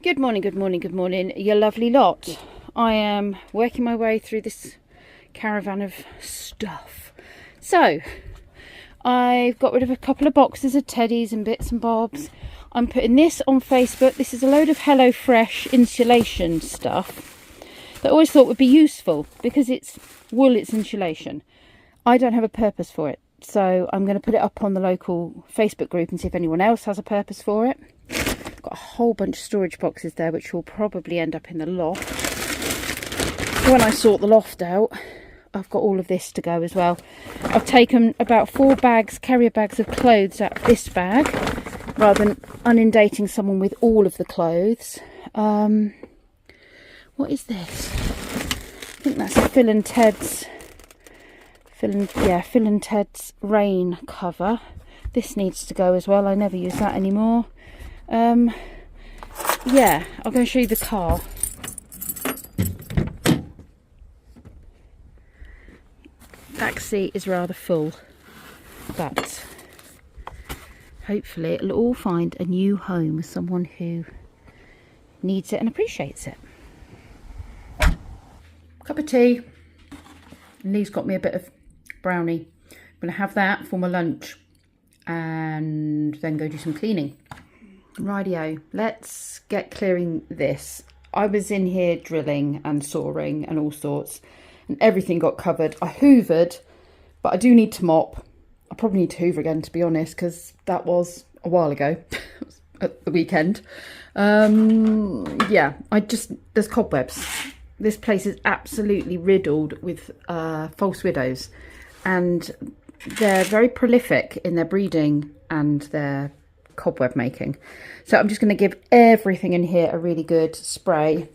Good morning, good morning, good morning, you lovely lot. I am working my way through this caravan of stuff. So, I've got rid of a couple of boxes of teddies and bits and bobs. I'm putting this on Facebook. This is a load of HelloFresh insulation stuff that I always thought would be useful because it's wool, it's insulation. I don't have a purpose for it. So I'm going to put it up on the local Facebook group and see if anyone else has a purpose for it. Got a whole bunch of storage boxes there which will probably end up in the loft. When I sort the loft out, I've got all of this to go as well. I've taken about 4 bags, carrier bags of clothes out of this bag rather than inundating someone with all of the clothes. What is this? I think that's a Phil and Ted's rain cover. This needs to go as well. I never use that anymore. Yeah, I'm going to show you the car. Back seat is rather full, but hopefully it'll all find a new home with someone who needs it and appreciates it. Cup of tea. And Lee's got me a bit of brownie. I'm going to have that for my lunch and then go do some cleaning. Rightio, let's get clearing this. I was in here drilling and sawing and all sorts, and everything got covered. I hoovered, but I do need to mop. I probably need to hoover again, to be honest, because that was a while ago, at the weekend. Yeah, there's cobwebs. This place is absolutely riddled with false widows, and they're very prolific in their breeding and their cobweb making. So I'm just going to give everything in here a really good spray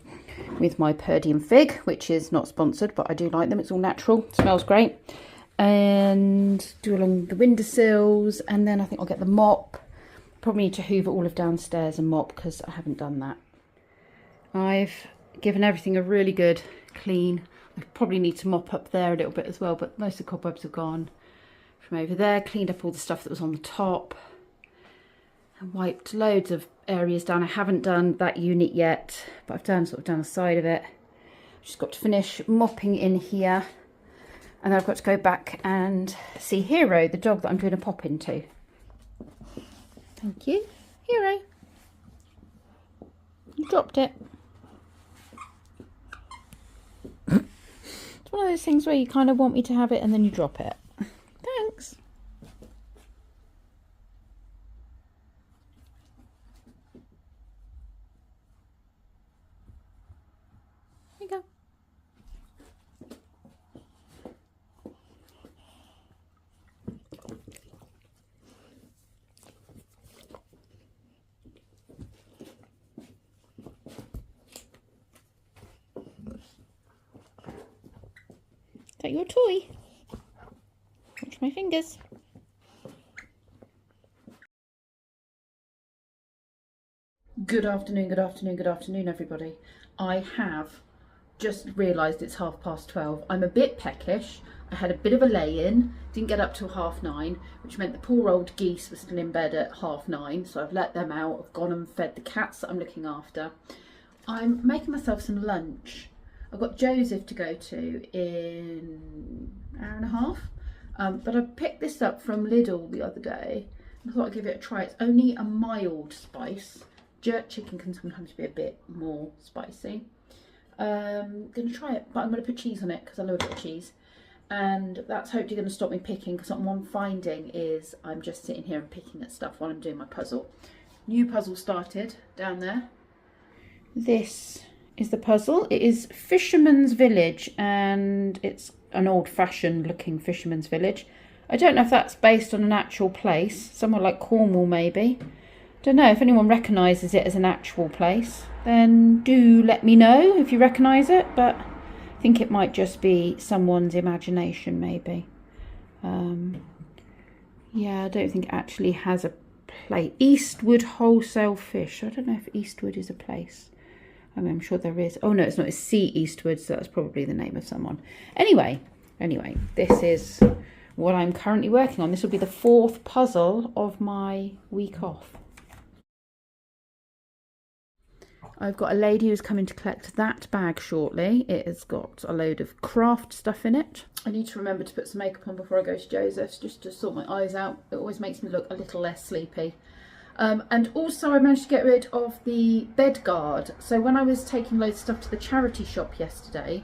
with my Purdium Fig, which is not sponsored, but I do like them. It's all natural, smells great. And do along the windowsills, and then I think I'll get the mop. Probably need to hoover all of downstairs and mop because I haven't done that. I've given everything a really good clean. I probably need to mop up there a little bit as well, but most of the cobwebs have gone from over there. Cleaned up all the stuff that was on the top. And wiped loads of areas down. I haven't done that unit yet, but I've done sort of down the side of it. Just got to finish mopping in here, and then I've got to go back and see Hero, the dog that I'm doing a pop into. Thank you, Hero. You dropped it. It's one of those things where you kind of want me to have it and then you drop it. Thanks. Go. Is that your toy? Watch my fingers. Good afternoon, good afternoon, good afternoon, everybody. I have just realised it's 12:30. I'm a bit peckish. I had a bit of a lay-in, didn't get up till 9:30, which meant the poor old geese were still in bed at 9:30, so I've let them out. I've gone and fed the cats that I'm looking after. I'm making myself some lunch. I've got Joseph to go to in an hour and a half, but I picked this up from Lidl the other day. I thought I'd give it a try. It's only a mild spice. Jerk chicken can sometimes be a bit more spicy. Going to try it, but I'm going to put cheese on it because I love a bit of cheese, and that's hopefully going to stop me picking, because what I'm finding is I'm just sitting here and picking at stuff while I'm doing my puzzle. New puzzle started down there. This is the puzzle. It is Fisherman's Village, and it's an old-fashioned looking fisherman's village. I don't know if that's based on an actual place, somewhere like Cornwall maybe. Don't know if anyone recognises it as an actual place, then do let me know if you recognise it, but I think it might just be someone's imagination maybe. Yeah, I don't think it actually has a place. Eastwood Wholesale Fish. I don't know if Eastwood is a place. I mean, I'm sure there is. Oh no, it's not. It's Sea Eastwood, so that's probably the name of someone. Anyway, this is what I'm currently working on. This will be the 4th puzzle of my week off. I've got a lady who's coming to collect that bag shortly. It has got a load of craft stuff in it. I need to remember to put some makeup on before I go to Joseph's, just to sort my eyes out. It always makes me look a little less sleepy. And also I managed to get rid of the bed guard. So when I was taking loads of stuff to the charity shop yesterday,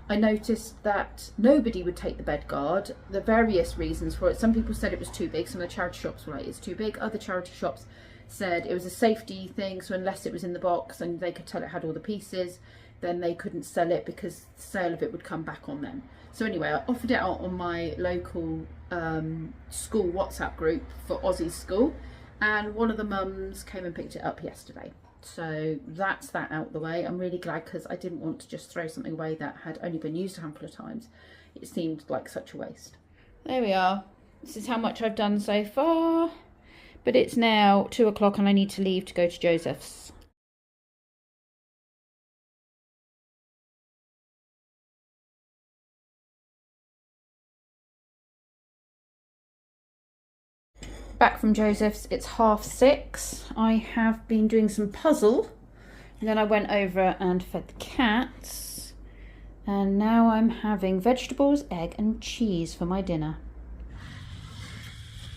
I noticed that nobody would take the bed guard. The various reasons for it. Some people said it was too big. Some of the charity shops were like, it's too big. Other charity shops said it was a safety thing, so unless it was in the box and they could tell it had all the pieces, then they couldn't sell it because the sale of it would come back on them. So anyway, I offered it out on my local school WhatsApp group for Aussie's school, and one of the mums came and picked it up yesterday. So that's that out the way. I'm really glad, because I didn't want to just throw something away that had only been used a handful of times. It seemed like such a waste. There we are. This is how much I've done so far. But it's now 2 o'clock and I need to leave to go to Joseph's. Back from Joseph's, it's 6:30. I have been doing some puzzle, and then I went over and fed the cats, and now I'm having vegetables, egg and cheese for my dinner.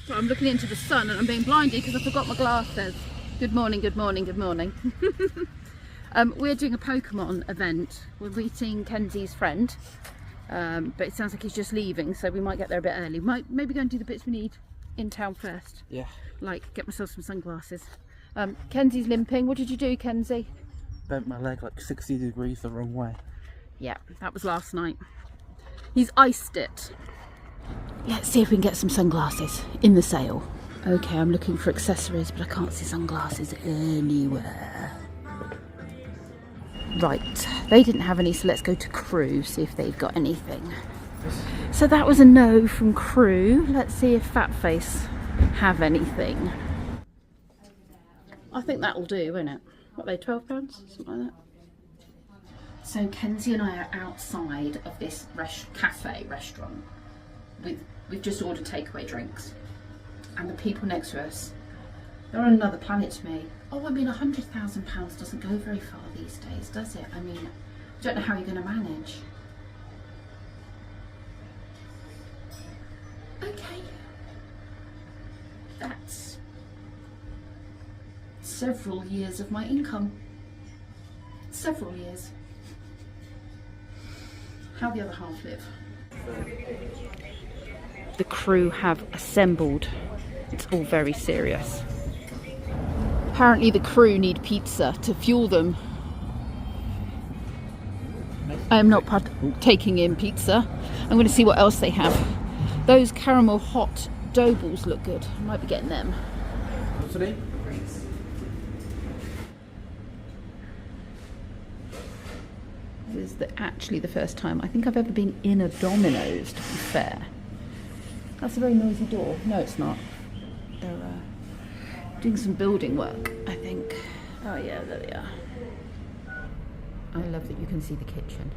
So I'm looking into the sun and I'm being blinded because I forgot my glasses. Good morning, good morning, good morning. We're doing a Pokemon event. We're meeting Kenzie's friend, but it sounds like he's just leaving, so we might get there a bit early. Might maybe go and do the bits we need in town first. Yeah. Like get myself some sunglasses. Kenzie's limping. What did you do, Kenzie? Bent my leg like 60 degrees the wrong way. Yeah, that was last night. He's iced it. Let's see if we can get some sunglasses in the sale. Okay, I'm looking for accessories, but I can't see sunglasses anywhere. Right, they didn't have any, so let's go to Crew, see if they've got anything. So that was a no from Crew. Let's see if Fatface have anything. I think that'll do, won't it? What are they, £12? Something like that. So Kenzie and I are outside of this cafe restaurant. We've just ordered takeaway drinks, and the people next to us, they're on another planet to me. Oh, I mean, £100,000 doesn't go very far these days, does it? I mean, I don't know how you're going to manage. Okay, that's several years of my income. Several years. How the other half live. The Crew have assembled. It's all very serious. Apparently the Crew need pizza to fuel them. I am not taking in pizza. I'm going to see what else they have. Those caramel hot dough balls look good. I might be getting them. What's today? This is actually the first time I think I've ever been in a Domino's, to be fair. That's a very noisy door. No, it's not. They're doing some building work, I think. Oh yeah, there they are. I love that you can see the kitchen.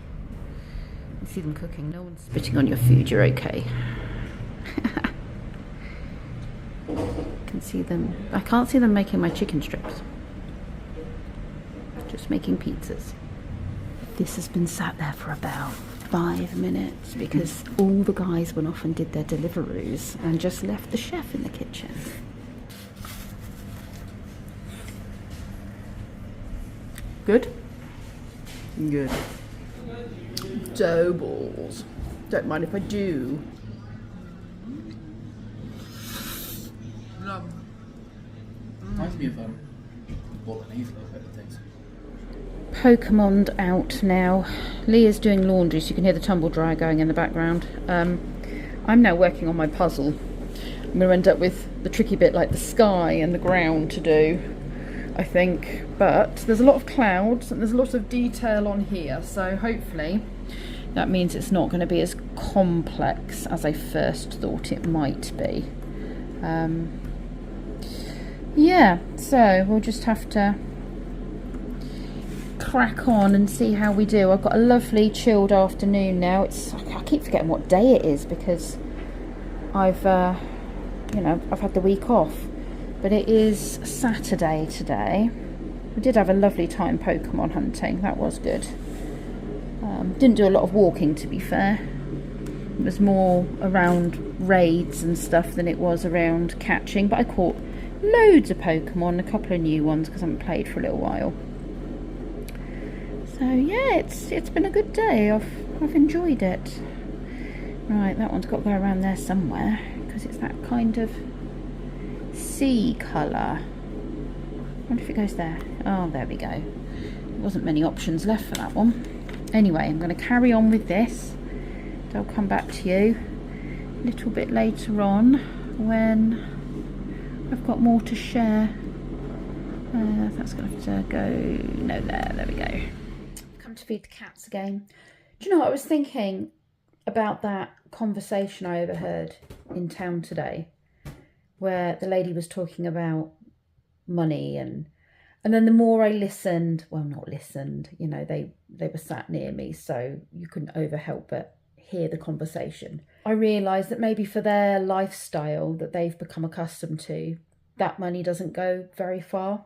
You can see them cooking. No one's spitting on your food, you're okay. Can see them. I can't see them making my chicken strips. Just making pizzas. This has been sat there for about 5 minutes because all the guys went off and did their Deliveroos and just left the chef in the kitchen. Good? Good. Dough balls. Don't mind if I do. Reminds me of bolognese a little bit of things. Pokemon'd out now. Leah's doing laundry, so you can hear the tumble dryer going in the background. I'm now working on my puzzle. I'm going to end up with the tricky bit like the sky and the ground to do, I think. But there's a lot of clouds and there's a lot of detail on here, so hopefully that means it's not going to be as complex as I first thought it might be. Yeah, so we'll just have to crack on and see how we do. I've got a lovely chilled afternoon now. I keep forgetting what day it is because I've had the week off, but it is Saturday today. We did have a lovely time Pokemon hunting. That was good. Didn't do a lot of walking, to be fair. It was more around raids and stuff than it was around catching. But I caught loads of Pokemon, a couple of new ones because I haven't played for a little while. So yeah, it's been a good day. I've enjoyed it. Right, that one's got to go around there somewhere because it's that kind of sea colour. I wonder if it goes there. Oh, there we go. There wasn't many options left for that one. Anyway, I'm going to carry on with this. I'll come back to you a little bit later on when I've got more to share. That's going to have to go, no, there we go. Come to feed the cats again. Do you know what I was thinking about that conversation I overheard in town today, where the lady was talking about money and then the more I listened, well, not listened, you know, they were sat near me, so you couldn't overhelp but hear the conversation. I realised that maybe for their lifestyle that they've become accustomed to, that money doesn't go very far.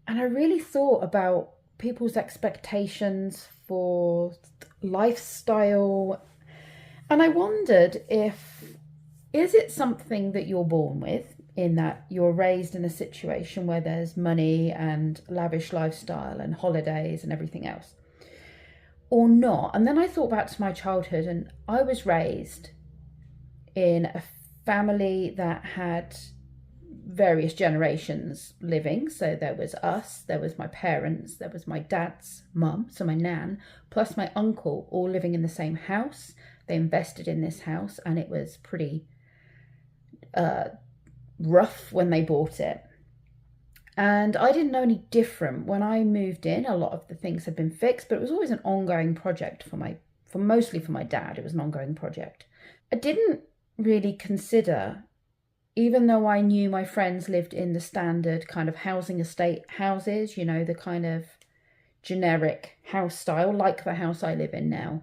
And I really thought about people's expectations for lifestyle, and I wondered is it something that you're born with, in that you're raised in a situation where there's money and lavish lifestyle and holidays and everything else, or not? And then I thought back to my childhood, and I was raised in a family that had various generations living. So there was us, there was my parents, there was my dad's mum, so my nan, plus my uncle, all living in the same house. They invested in this house, and it was pretty rough when they bought it. And I didn't know any different. When I moved in, a lot of the things had been fixed, but it was always an ongoing project mostly for my dad. It was an ongoing project. I didn't really consider, even though I knew my friends lived in the standard kind of housing estate houses, you know, the kind of generic house style, like the house I live in now.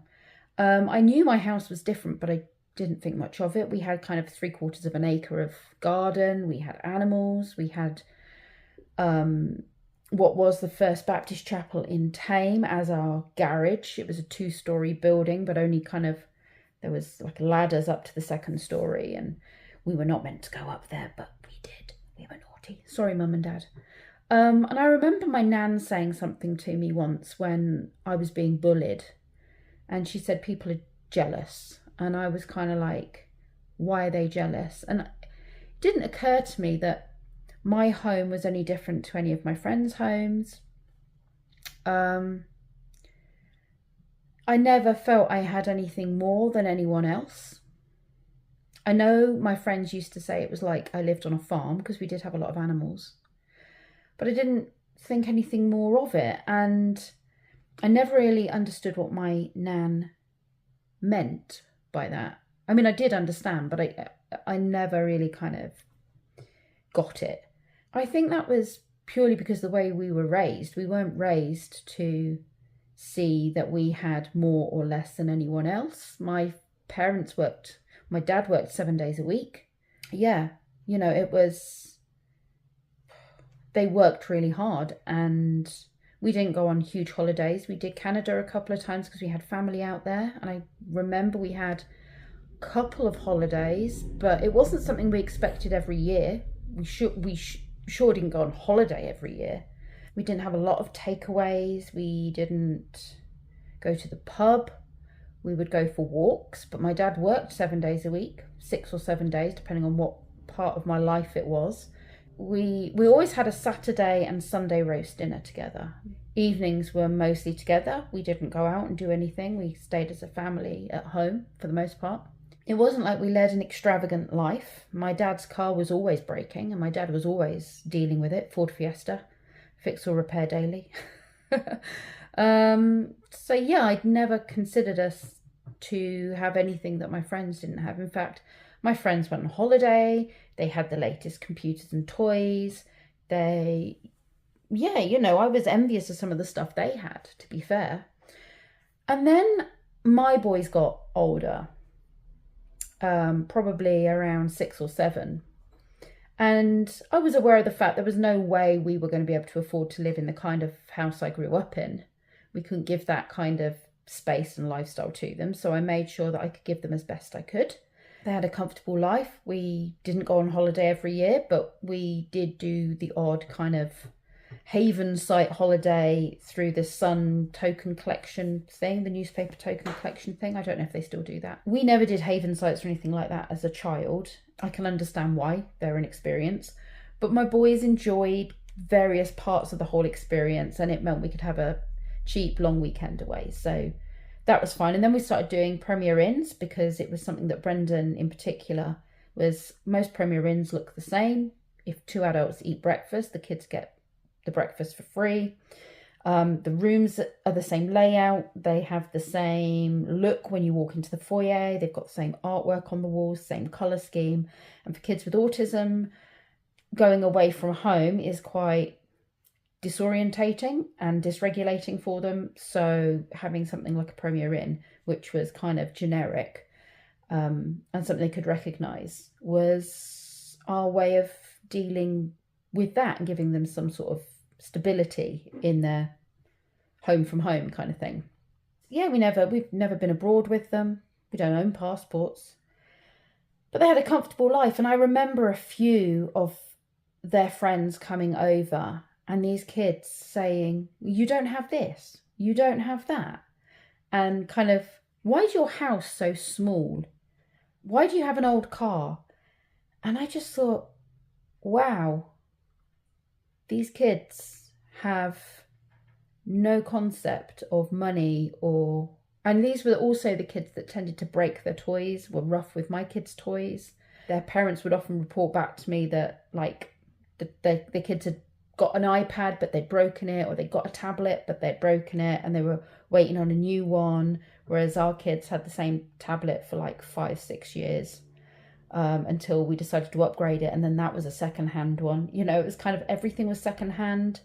I knew my house was different, but I didn't think much of it. We had kind of 3/4 of an acre of garden. We had animals. We had what was the First Baptist Chapel in Tame as our garage. It was a 2-story building, but only there was like ladders up to the 2nd story, and we were not meant to go up there, but we did. We were naughty. Sorry, Mum and Dad. And I remember my nan saying something to me once when I was being bullied, and she said people are jealous. And I was kind of like, why are they jealous? And it didn't occur to me that my home was any different to any of my friends' homes. I never felt I had anything more than anyone else. I know my friends used to say it was like I lived on a farm, because we did have a lot of animals. But I didn't think anything more of it. And I never really understood what my nan meant by that. I mean, I did understand, but I never really kind of got it. I think that was purely because the way we were raised. We weren't raised to see that we had more or less than anyone else. My dad worked 7 days a week. Yeah, you know, they worked really hard, and we didn't go on huge holidays. We did Canada a couple of times because we had family out there. And I remember we had a couple of holidays, but it wasn't something we expected every year. We sure didn't go on holiday every year. We didn't have a lot of takeaways. We didn't go to the pub. We would go for walks, but my dad worked 7 days a week, 6 or 7 days, depending on what part of my life it was. We always had a Saturday and Sunday roast dinner together. Evenings were mostly together. We didn't go out and do anything. We stayed as a family at home for the most part. It wasn't like we led an extravagant life. My dad's car was always breaking, and my dad was always dealing with it. Ford Fiesta, fix or repair daily. So yeah, I'd never considered us to have anything that my friends didn't have. In fact, my friends went on holiday. They had the latest computers and toys. I was envious of some of the stuff they had, to be fair. And then my boys got older, probably around 6 or 7. And I was aware of the fact there was no way we were going to be able to afford to live in the kind of house I grew up in. We couldn't give that kind of space and lifestyle to them. So I made sure that I could give them as best I could. They had a comfortable life. We didn't go on holiday every year, but we did do the odd kind of haven site holiday through the Sun token collection thing, the newspaper token collection thing. I don't know if they still do that. We never did haven sites or anything like that as a child. I can understand why, they're an experience, but my boys enjoyed various parts of the whole experience, and it meant we could have a cheap long weekend away. So that was fine. And then we started doing Premier Inns, because it was something that Brendan in particular was, most Premier Inns look the same. If 2 adults eat breakfast, the kids get the breakfast for free. The rooms are the same layout. They have the same look when you walk into the foyer. They've got the same artwork on the walls, same colour scheme. And for kids with autism, going away from home is quite disorientating and dysregulating for them. So having something like a Premier Inn, which was kind of generic and something they could recognise, was our way of dealing with that and giving them some sort of stability in their home from home kind of thing. Yeah, we've never been abroad with them. We don't own passports. But they had a comfortable life. And I remember a few of their friends coming over and these kids saying, you don't have this, you don't have that. And kind of, why is your house so small? Why do you have an old car? And I just thought, wow, these kids have no concept of money and these were also the kids that tended to break their toys, were rough with my kids' toys. Their parents would often report back to me that like the kids had got an iPad but they'd broken it, or they got a tablet but they'd broken it and they were waiting on a new one, whereas our kids had the same tablet for like 5-6 years until we decided to upgrade it, and then that was a second-hand one. You know, it was kind of, everything was second-hand.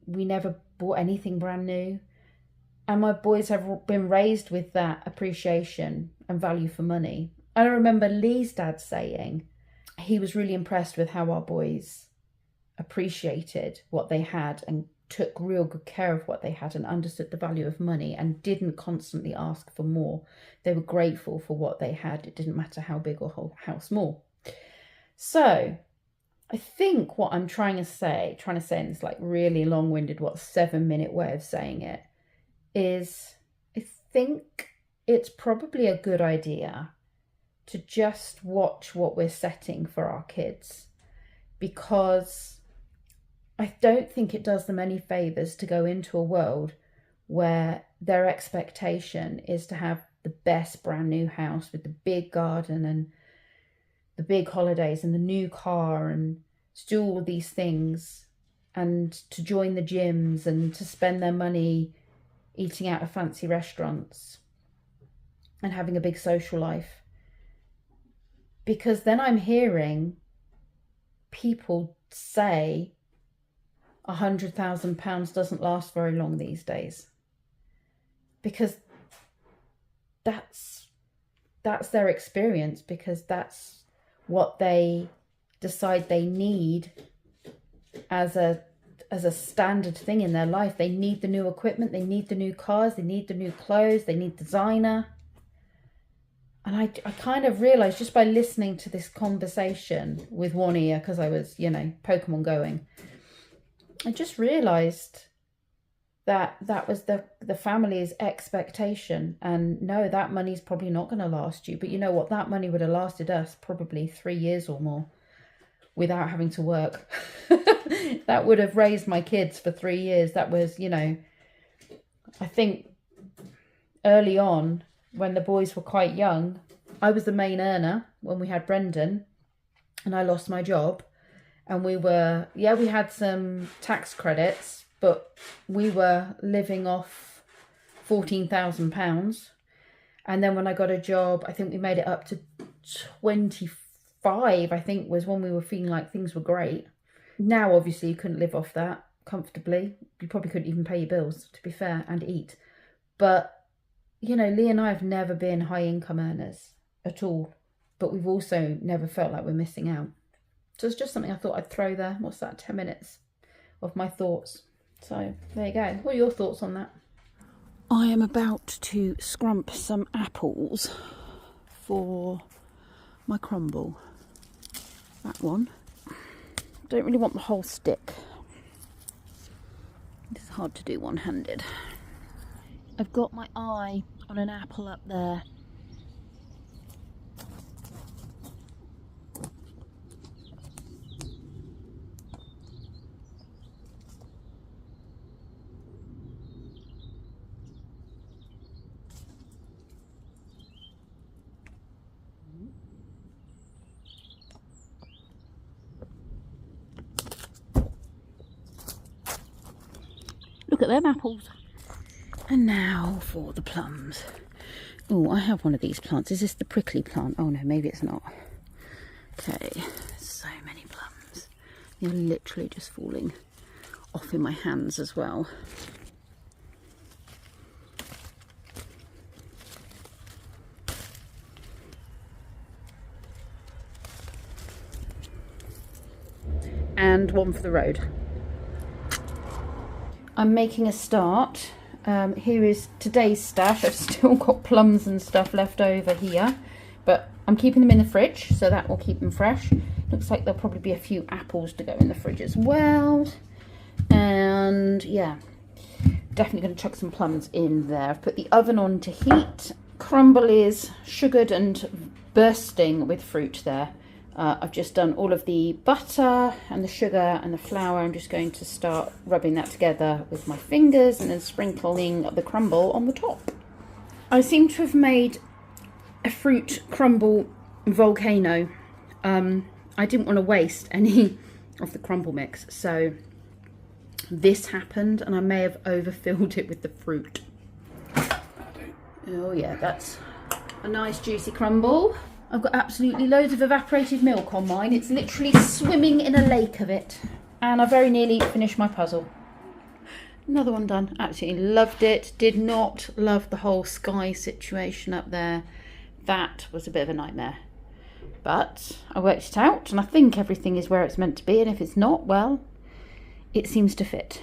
We never bought anything brand new. And my boys have been raised with that appreciation and value for money. I remember Lee's dad saying he was really impressed with how our boys appreciated what they had and took real good care of what they had and understood the value of money and didn't constantly ask for more. They were grateful for what they had. It didn't matter how big or how small. So I think what I'm trying to say in this like really long-winded, 7-minute way of saying it, is I think it's probably a good idea to just watch what we're setting for our kids, because I don't think it does them any favours to go into a world where their expectation is to have the best brand new house with the big garden and the big holidays and the new car, and to do all these things and to join the gyms and to spend their money eating out of fancy restaurants and having a big social life. Because then I'm hearing people say £100,000 doesn't last very long these days, because that's their experience, because that's what they decide they need as a standard thing in their life. They need the new equipment, they need the new cars, they need the new clothes, they need designer. And I kind of realised just by listening to this conversation with one ear, because I was, Pokemon going, I just realised that was the family's expectation. And no, that money's probably not going to last you. But you know what? That money would have lasted us probably 3 years or more without having to work. That would have raised my kids for 3 years. That was, I think early on when the boys were quite young, I was the main earner when we had Brendan, and I lost my job. And we had some tax credits, but we were living off £14,000. And then when I got a job, I think we made it up to 25, I think, was when we were feeling like things were great. Now, obviously, you couldn't live off that comfortably. You probably couldn't even pay your bills, to be fair, and eat. But, Lee and I have never been high income earners at all. But we've also never felt like we're missing out. So it's just something I thought I'd throw there. What's that, 10 minutes of my thoughts. So there you go. What are your thoughts on that? I am about to scrump some apples for my crumble. That one. Don't really want the whole stick. It's hard to do one-handed. I've got my eye on an apple up there. Look at them apples. And now for the plums. Oh, I have one of these plants. Is this the prickly plant? Oh no, maybe it's not. Okay, so many plums. They're literally just falling off in my hands as well. And one for the road. I'm making a start. Here is today's stash. I've still got plums and stuff left over here, but I'm keeping them in the fridge, so that will keep them fresh. Looks like there'll probably be a few apples to go in the fridge as well. And yeah, definitely going to chuck some plums in there. I've put the oven on to heat. Crumble is sugared and bursting with fruit there. I've just done all of the butter and the sugar and the flour. I'm just going to start rubbing that together with my fingers and then sprinkling the crumble on the top. I seem to have made a fruit crumble volcano. I didn't want to waste any of the crumble mix, so this happened and I may have overfilled it with the fruit. Oh yeah, that's a nice juicy crumble. I've got absolutely loads of evaporated milk on mine. It's literally swimming in a lake of it. And I very nearly finished my puzzle. Another one done. Absolutely loved it. Did not love the whole sky situation up there. That was a bit of a nightmare. But I worked it out and I think everything is where it's meant to be. And if it's not, well, it seems to fit.